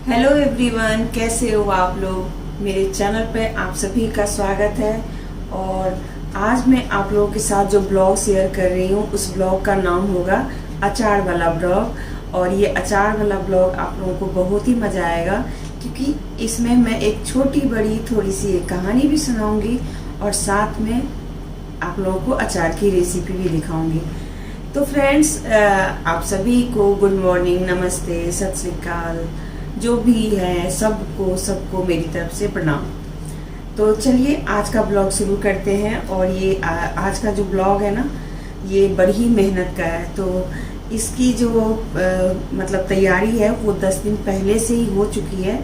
Hello everyone, कैसे हो आप लोग। मेरे चैनल पे आप सभी का स्वागत है। और आज मैं आप लोगों के साथ जो ब्लॉग शेयर कर रही हूँ उस ब्लॉग का नाम होगा अचार वाला ब्लॉग। और ये अचार वाला ब्लॉग आप लोगों को बहुत ही मज़ा आएगा, क्योंकि इसमें मैं एक छोटी बड़ी थोड़ी सी एक कहानी भी सुनाऊंगी और साथ में आप लोगों को अचार की रेसिपी भी दिखाऊंगी। तो फ्रेंड्स, आप सभी को गुड मॉर्निंग, नमस्ते, सत श्री अकाल, जो भी है सबको सबको मेरी तरफ से प्रणाम। तो चलिए आज का ब्लॉग शुरू करते हैं। और ये आज का जो ब्लॉग है ना, ये बड़ी ही मेहनत का है। तो इसकी जो मतलब तैयारी है वो 10 दिन पहले से ही हो चुकी है।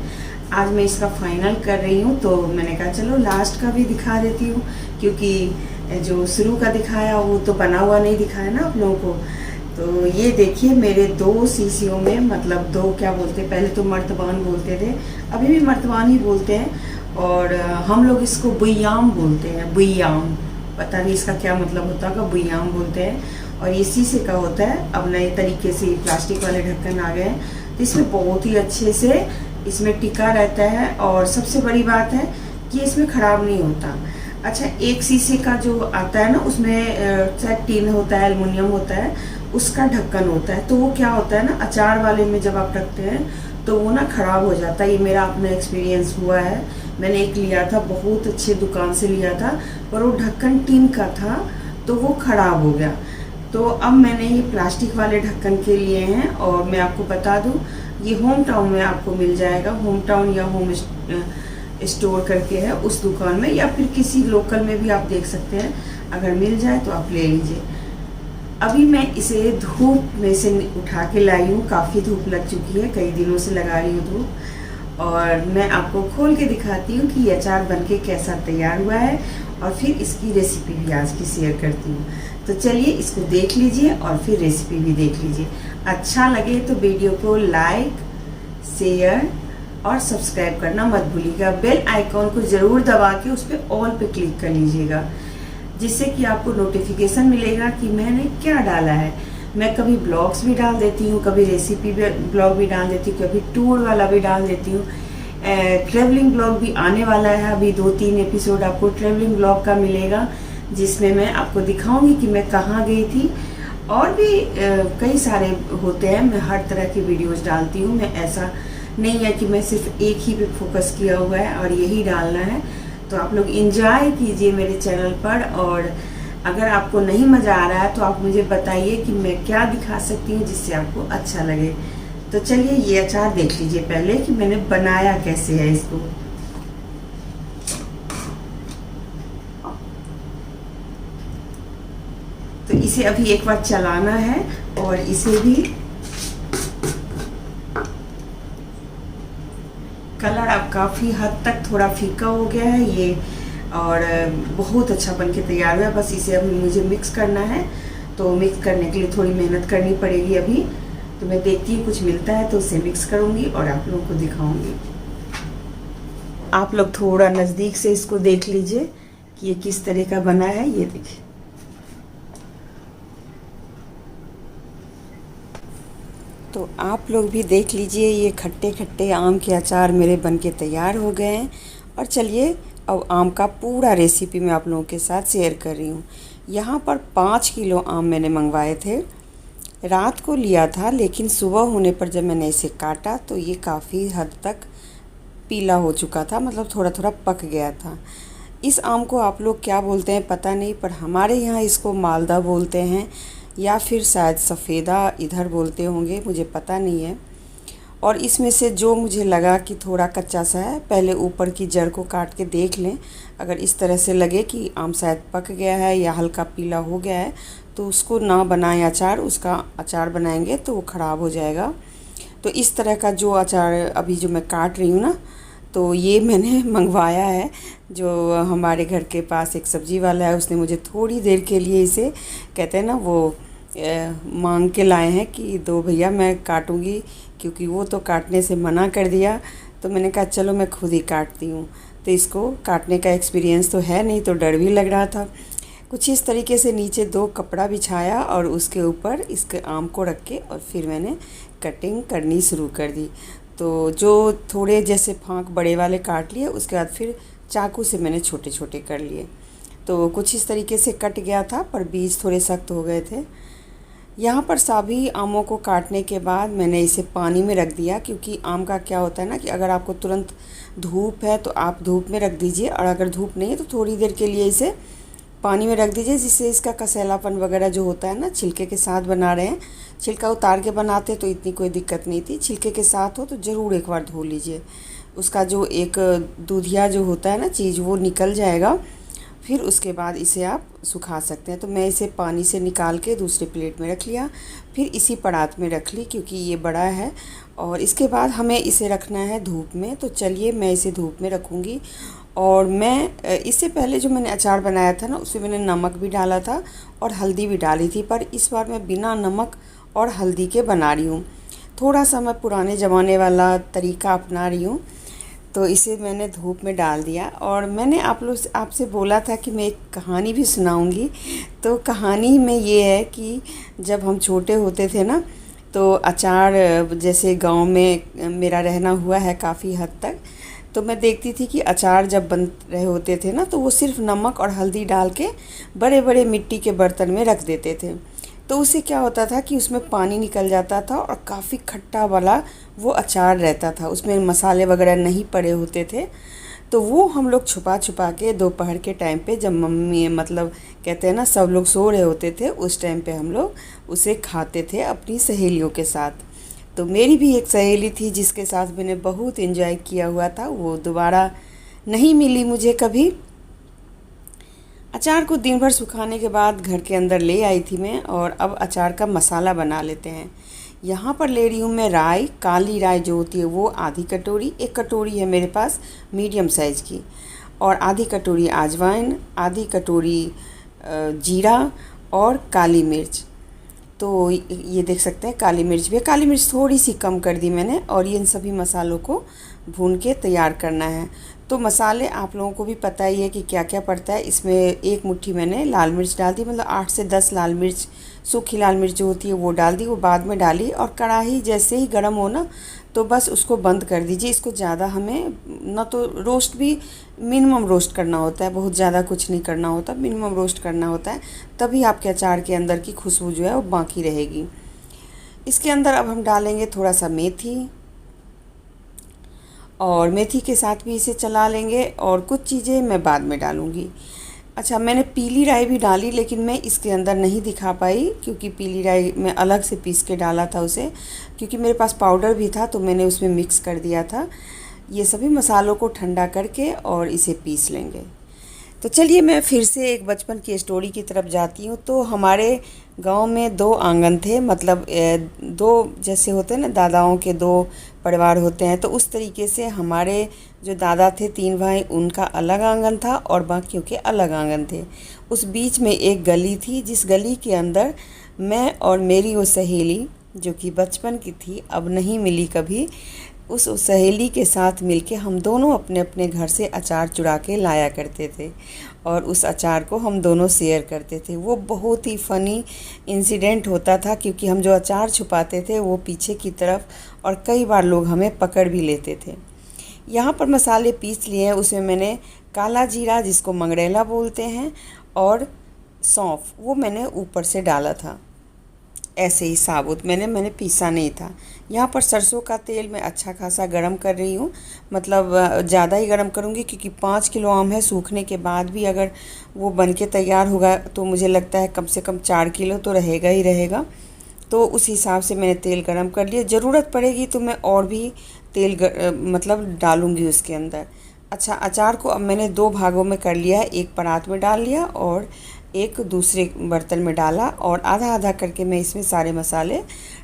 आज मैं इसका फाइनल कर रही हूँ, तो मैंने कहा चलो लास्ट का भी दिखा देती हूँ, क्योंकि जो शुरू का दिखाया वो तो बना हुआ नहीं दिखाया ना आप लोगों को। तो ये देखिए मेरे 2 शीशियों में, मतलब 2 क्या बोलते, पहले तो मर्तबान बोलते थे, अभी भी मर्तबान ही बोलते हैं। और हम लोग इसको बुयाम बोलते हैं, बुयाम, पता नहीं इसका क्या मतलब होता होगा, बुयाम बोलते हैं। और ये शीशे का होता है। अब नए तरीके से प्लास्टिक वाले ढक्कन आ गए हैं, तो इसमें बहुत ही अच्छे से इसमें टिका रहता है। और सबसे बड़ी बात है कि इसमें ख़राब नहीं होता। अच्छा, एक शीशे का जो आता है ना, उसमें शायद टीन होता है, एल्युमिनियम होता है, उसका ढक्कन होता है। तो वो क्या होता है ना, अचार वाले में जब आप रखते हैं तो वो ना ख़राब हो जाता है। ये मेरा अपना एक्सपीरियंस हुआ है। मैंने एक लिया था, बहुत अच्छे दुकान से लिया था, पर वो ढक्कन टीन का था तो वो ख़राब हो गया। तो अब मैंने ये प्लास्टिक वाले ढक्कन के लिए हैं। और मैं आपको बता दूं, ये होम टाउन में आपको मिल जाएगा। होम टाउन या होम स्टोर करके है उस दुकान में, या फिर किसी लोकल में भी आप देख सकते हैं। अगर मिल जाए तो आप ले लीजिए। अभी मैं इसे धूप में से उठा के लाई हूँ, काफ़ी धूप लग चुकी है, कई दिनों से लगा रही हूँ धूप। और मैं आपको खोल के दिखाती हूँ कि ये अचार बनके कैसा तैयार हुआ है, और फिर इसकी रेसिपी भी आज की शेयर करती हूँ। तो चलिए इसको देख लीजिए और फिर रेसिपी भी देख लीजिए। अच्छा लगे तो वीडियो को लाइक, शेयर और सब्सक्राइब करना मत भूलिएगा। बेल आइकॉन को ज़रूर दबा के उस पर ऑल पे क्लिक कर लीजिएगा, जिससे कि आपको नोटिफिकेशन मिलेगा कि मैंने क्या डाला है। मैं कभी ब्लॉग्स भी डाल देती हूँ, कभी रेसिपी ब्लॉग भी डाल देती हूँ, कभी टूर वाला भी डाल देती हूँ। ट्रैवलिंग ब्लॉग भी आने वाला है। अभी 2-3 एपिसोड आपको ट्रैवलिंग ब्लॉग का मिलेगा, जिसमें मैं आपको दिखाऊंगी कि मैं कहाँ गई थी। और भी कई सारे होते हैं, मैं हर तरह की वीडियोज़ डालती हूँ। मैं ऐसा नहीं है कि मैं सिर्फ एक ही पे फोकस किया हुआ है और यही डालना है। तो आप लोग एंजॉय कीजिए मेरे चैनल पर। और अगर आपको नहीं मज़ा आ रहा है तो आप मुझे बताइए कि मैं क्या दिखा सकती हूँ जिससे आपको अच्छा लगे। तो चलिए ये अचार देख लीजिए पहले कि मैंने बनाया कैसे है इसको। तो इसे अभी एक बार चलाना है, और इसे भी कलर अब काफ़ी हद तक थोड़ा फीका हो गया है ये, और बहुत अच्छा बनके तैयार हुआ है। बस इसे अब मुझे मिक्स करना है, तो मिक्स करने के लिए थोड़ी मेहनत करनी पड़ेगी अभी। तो मैं देखती हूँ कुछ मिलता है तो उसे मिक्स करूँगी और आप लोगों को दिखाऊँगी। आप लोग थोड़ा नज़दीक से इसको देख लीजिए कि ये किस तरह का बना है। ये देखिए, तो आप लोग भी देख लीजिए, ये खट्टे खट्टे आम के अचार मेरे बनके तैयार हो गए हैं। और चलिए अब आम का पूरा रेसिपी मैं आप लोगों के साथ शेयर कर रही हूँ। यहाँ पर 5 किलो आम मैंने मंगवाए थे, रात को लिया था, लेकिन सुबह होने पर जब मैंने इसे काटा तो ये काफ़ी हद तक पीला हो चुका था, मतलब थोड़ा थोड़ा पक गया था। इस आम को आप लोग क्या बोलते हैं पता नहीं, पर हमारे यहाँ इसको मालदा बोलते हैं, या फिर शायद सफ़ेदा इधर बोलते होंगे, मुझे पता नहीं है। और इसमें से जो मुझे लगा कि थोड़ा कच्चा सा है, पहले ऊपर की जड़ को काट के देख लें। अगर इस तरह से लगे कि आम शायद पक गया है या हल्का पीला हो गया है, तो उसको ना बनाएं अचार, उसका अचार बनाएंगे तो वो ख़राब हो जाएगा। तो इस तरह का जो अचार अभी जो मैं काट रही हूँ ना, तो ये मैंने मंगवाया है। जो हमारे घर के पास एक सब्ज़ी वाला है, उसने मुझे थोड़ी देर के लिए इसे, कहते हैं ना वो, मांग के लाए हैं कि दो भैया मैं काटूंगी, क्योंकि वो तो काटने से मना कर दिया। तो मैंने कहा चलो मैं खुद ही काटती हूँ। तो इसको काटने का एक्सपीरियंस तो है नहीं, तो डर भी लग रहा था। कुछ इस तरीके से नीचे 2 कपड़ा बिछाया और उसके ऊपर इसके आम को रख के और फिर मैंने कटिंग करनी शुरू कर दी। तो जो थोड़े जैसे फाँक बड़े वाले काट लिए, उसके बाद फिर चाकू से मैंने छोटे छोटे कर लिए। तो कुछ इस तरीके से कट गया था, पर बीज थोड़े सख्त हो गए थे। यहाँ पर सभी आमों को काटने के बाद मैंने इसे पानी में रख दिया, क्योंकि आम का क्या होता है ना कि अगर आपको तुरंत धूप है तो आप धूप में रख दीजिए, और अगर धूप नहीं है तो थोड़ी देर के लिए इसे पानी में रख दीजिए, जिससे इसका कसैलापन वगैरह जो होता है ना, छिलके के साथ बना रहे हैं, छिलका उतार के बनाते तो इतनी कोई दिक्कत नहीं थी, छिलके के साथ हो तो ज़रूर एक बार धो लीजिए। उसका जो एक दूधिया जो होता है ना चीज़, वो निकल जाएगा। फिर उसके बाद इसे आप सुखा सकते हैं। तो मैं इसे पानी से निकाल के दूसरे प्लेट में रख लिया, फिर इसी परात में रख ली क्योंकि ये बड़ा है, और इसके बाद हमें इसे रखना है धूप में। तो चलिए मैं इसे धूप में रखूँगी। और मैं इससे पहले जो मैंने अचार बनाया था ना, उसमें मैंने नमक भी डाला था और हल्दी भी डाली थी, पर इस बार मैं बिना नमक और हल्दी के बना रही हूँ। थोड़ा सा मैं पुराने ज़माने वाला तरीका अपना रही हूँ। तो इसे मैंने धूप में डाल दिया, और मैंने आपसे बोला था कि मैं एक कहानी भी सुनाऊंगी। तो कहानी में ये है कि जब हम छोटे होते थे ना, तो अचार, जैसे गांव में मेरा रहना हुआ है काफ़ी हद तक, तो मैं देखती थी कि अचार जब बन रहे होते थे ना, तो वो सिर्फ नमक और हल्दी डाल के बड़े बड़े मिट्टी के बर्तन में रख देते थे। तो उससे क्या होता था कि उसमें पानी निकल जाता था और काफ़ी खट्टा वाला वो अचार रहता था, उसमें मसाले वगैरह नहीं पड़े होते थे। तो वो हम लोग छुपा छुपा के दोपहर के टाइम पे, जब मम्मी मतलब कहते हैं ना सब लोग सो रहे होते थे, उस टाइम पे हम लोग उसे खाते थे अपनी सहेलियों के साथ। तो मेरी भी एक सहेली थी जिसके साथ मैंने बहुत एंजॉय किया हुआ था, वो दोबारा नहीं मिली मुझे कभी। अचार को दिन भर सुखाने के बाद घर के अंदर ले आई थी मैं, और अब अचार का मसाला बना लेते हैं। यहाँ पर ले रही हूँ मैं राई, काली राई जो होती है वो आधी कटोरी, एक कटोरी है मेरे पास मीडियम साइज़ की, और आधी कटोरी अजवाइन, आधी कटोरी जीरा और काली मिर्च। तो ये देख सकते हैं काली मिर्च भी है, काली मिर्च थोड़ी सी कम कर दी मैंने, और इन सभी मसालों को भून के तैयार करना है। तो मसाले आप लोगों को भी पता ही है कि क्या क्या पड़ता है इसमें। एक मुट्ठी मैंने लाल मिर्च डाल दी, मतलब 8 से 10 लाल मिर्च, सूखी लाल मिर्च जो होती है वो डाल दी, वो बाद में डाली। और कढ़ाई जैसे ही गर्म हो ना, तो बस उसको बंद कर दीजिए। इसको ज़्यादा हमें ना तो रोस्ट भी, मिनिमम रोस्ट करना होता है, बहुत ज़्यादा कुछ नहीं करना होता, मिनिमम रोस्ट करना होता है, तभी आपके अचार के अंदर की खुशबू जो है वो बाकी रहेगी। इसके अंदर अब हम डालेंगे थोड़ा सा मेथी, और मेथी के साथ भी इसे चला लेंगे, और कुछ चीज़ें मैं बाद में डालूँगी। अच्छा, मैंने पीली राई भी डाली, लेकिन मैं इसके अंदर नहीं दिखा पाई क्योंकि पीली राई मैं अलग से पीस के डाला था उसे, क्योंकि मेरे पास पाउडर भी था तो मैंने उसमें मिक्स कर दिया था। ये सभी मसालों को ठंडा करके और इसे पीस लेंगे। तो चलिए मैं फिर से एक बचपन की स्टोरी की तरफ जाती हूँ। तो हमारे गांव में 2 आंगन थे, मतलब 2 जैसे होते हैं ना, दादाओं के 2 परिवार होते हैं, तो उस तरीके से हमारे जो दादा थे 3 भाई, उनका अलग आंगन था और बाकियों के अलग आंगन थे। उस बीच में एक गली थी, जिस गली के अंदर मैं और मेरी वो सहेली जो कि बचपन की थी, अब नहीं मिली कभी, उस सहेली के साथ मिलके हम दोनों अपने अपने घर से अचार चुरा के लाया करते थे, और उस अचार को हम दोनों शेयर करते थे। वो बहुत ही फ़नी इंसिडेंट होता था, क्योंकि हम जो अचार छुपाते थे वो पीछे की तरफ, और कई बार लोग हमें पकड़ भी लेते थे। यहाँ पर मसाले पीस लिए हैं, उसमें मैंने काला जीरा जिसको मंगरेला बोलते हैं, और सौंफ वो मैंने ऊपर से डाला था, ऐसे ही साबुत मैंने पीसा नहीं था। यहाँ पर सरसों का तेल मैं अच्छा खासा गरम कर रही हूँ, मतलब ज़्यादा ही गरम करूँगी, क्योंकि 5 किलो आम है, सूखने के बाद भी अगर वो बन के तैयार होगा तो मुझे लगता है कम से कम 4 किलो तो रहेगा ही रहेगा। तो उस हिसाब से मैंने तेल गरम कर लिया, ज़रूरत पड़ेगी तो मैं और भी तेल मतलब डालूँगी उसके अंदर। अच्छा, अचार को अब मैंने 2 भागों में कर लिया है, एक परात में डाल लिया और एक दूसरे बर्तन में डाला, और आधा आधा करके मैं इसमें सारे मसाले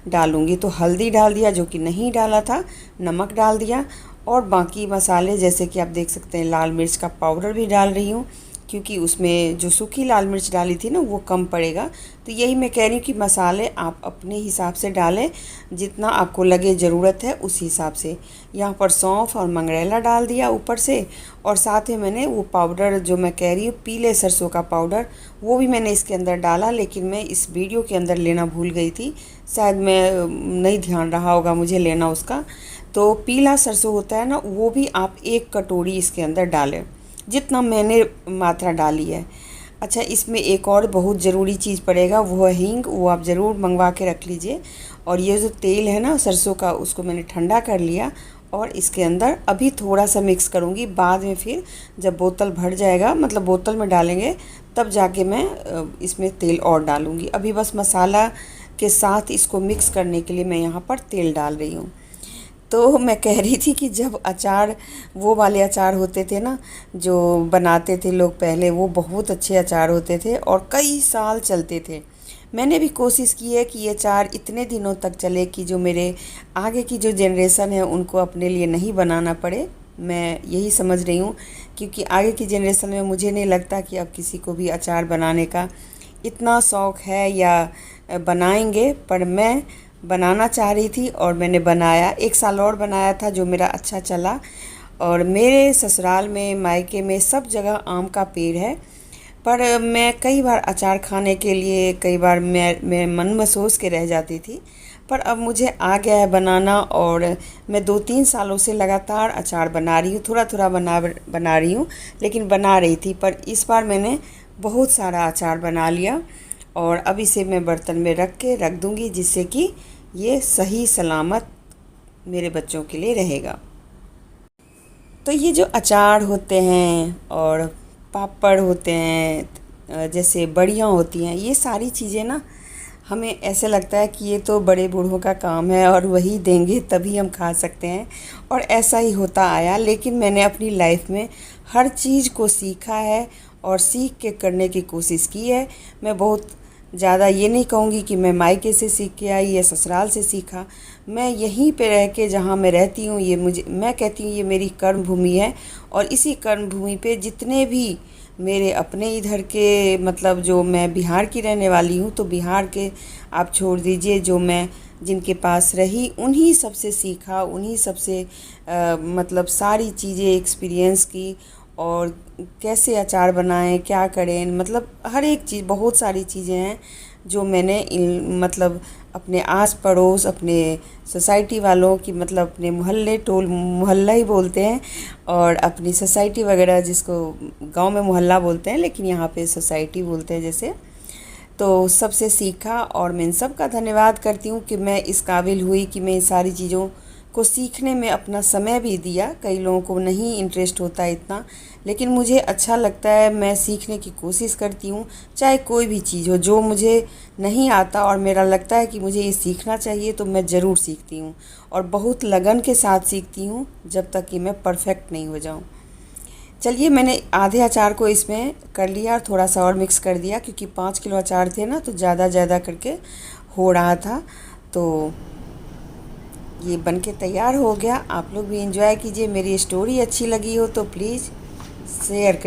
डालूँगी। तो हल्दी डाल दिया जो कि नहीं डाला था, नमक डाल दिया, और बाकी मसाले जैसे कि आप देख सकते हैं लाल मिर्च का पाउडर भी डाल रही हूँ, क्योंकि उसमें जो सूखी लाल मिर्च डाली थी ना वो कम पड़ेगा। तो यही मैं कह रही हूँ कि मसाले आप अपने हिसाब से डालें, जितना आपको लगे ज़रूरत है उस हिसाब से। यहाँ पर सौंफ और मंगरेला डाल दिया ऊपर से, और साथ में मैंने वो पाउडर जो मैं कह रही हूँ पीले सरसों का पाउडर, वो भी मैंने इसके अंदर डाला, लेकिन मैं इस वीडियो के अंदर लेना भूल गई थी, शायद मैं नहीं ध्यान रहा होगा मुझे लेना उसका। तो पीला सरसों होता है ना, वो भी आप 1 कटोरी इसके अंदर डालें, जितना मैंने मात्रा डाली है। अच्छा, इसमें एक और बहुत ज़रूरी चीज़ पड़ेगा, वो है हींग, वो आप ज़रूर मंगवा के रख लीजिए। और ये जो तेल है ना सरसों का, उसको मैंने ठंडा कर लिया और इसके अंदर अभी थोड़ा सा मिक्स करूँगी। बाद में फिर जब बोतल भर जाएगा, मतलब बोतल में डालेंगे, तब जाके मैं इसमें तेल और डालूँगी। अभी बस मसाला के साथ इसको मिक्स करने के लिए मैं यहाँ पर तेल डाल रही हूँ। तो मैं कह रही थी कि जब अचार, वो वाले अचार होते थे ना जो बनाते थे लोग पहले, वो बहुत अच्छे अचार होते थे और कई साल चलते थे। मैंने भी कोशिश की है कि ये अचार इतने दिनों तक चले कि जो मेरे आगे की जो जनरेशन है उनको अपने लिए नहीं बनाना पड़े। मैं यही समझ रही हूँ, क्योंकि आगे की जनरेशन में मुझे नहीं लगता कि अब किसी को भी अचार बनाने का इतना शौक़ है या बनाएंगे। पर मैं बनाना चाह रही थी और मैंने बनाया, 1 साल और बनाया था जो मेरा अच्छा चला। और मेरे ससुराल में, मायके में सब जगह आम का पेड़ है, पर मैं कई बार अचार खाने के लिए, कई बार मैं मन में सोच के रह जाती थी। पर अब मुझे आ गया है बनाना, और मैं 2-3 सालों से लगातार अचार बना रही हूँ। थोड़ा थोड़ा बना रही हूँ, लेकिन बना रही थी। पर इस बार मैंने बहुत सारा अचार बना लिया और अब इसे मैं बर्तन में रख दूँगी, जिससे कि ये सही सलामत मेरे बच्चों के लिए रहेगा। तो ये जो अचार होते हैं और पापड़ होते हैं, जैसे बड़ियाँ होती हैं, ये सारी चीज़ें ना हमें ऐसे लगता है कि ये तो बड़े बूढ़ों का काम है और वही देंगे तभी हम खा सकते हैं, और ऐसा ही होता आया। लेकिन मैंने अपनी लाइफ में हर चीज़ को सीखा है और सीख के करने की कोशिश की है। मैं बहुत ज़्यादा ये नहीं कहूँगी कि मैं मायके से सीख के आई या ससुराल से सीखा। मैं यहीं पे रह के, जहाँ मैं रहती हूँ, ये मैं कहती हूँ ये मेरी कर्म भूमि है। और इसी कर्म भूमि पे जितने भी मेरे अपने इधर के, मतलब जो मैं बिहार की रहने वाली हूँ, तो बिहार के आप छोड़ दीजिए, जो मैं जिनके पास रही उन्हीं सबसे सीखा, उन्हीं सबसे मतलब सारी चीज़ें एक्सपीरियंस की, और कैसे अचार बनाएं, क्या करें, मतलब हर एक चीज़, बहुत सारी चीज़ें हैं जो मैंने मतलब अपने आस पड़ोस, अपने सोसाइटी वालों की, मतलब अपने मोहल्ला ही बोलते हैं, और अपनी सोसाइटी वगैरह, जिसको गांव में मोहल्ला बोलते हैं लेकिन यहाँ पे सोसाइटी बोलते हैं जैसे, तो सबसे सीखा। और मैं इन सब का धन्यवाद करती हूँ कि मैं इस काबिल हुई कि मैं इन सारी चीज़ों को सीखने में अपना समय भी दिया। कई लोगों को नहीं इंटरेस्ट होता इतना, लेकिन मुझे अच्छा लगता है, मैं सीखने की कोशिश करती हूँ, चाहे कोई भी चीज़ हो। जो मुझे नहीं आता और मेरा लगता है कि मुझे ये सीखना चाहिए, तो मैं ज़रूर सीखती हूँ, और बहुत लगन के साथ सीखती हूँ, जब तक कि मैं परफेक्ट नहीं हो जाऊँ। चलिए, मैंने आधे अचार को इसमें कर लिया और थोड़ा सा और मिक्स कर दिया, क्योंकि 5 किलो अचार थे ना, तो ज़्यादा करके हो रहा था। तो ये बनके तैयार हो गया। आप लोग भी एंजॉय कीजिए। मेरी स्टोरी अच्छी लगी हो तो प्लीज़ शेयर करिए।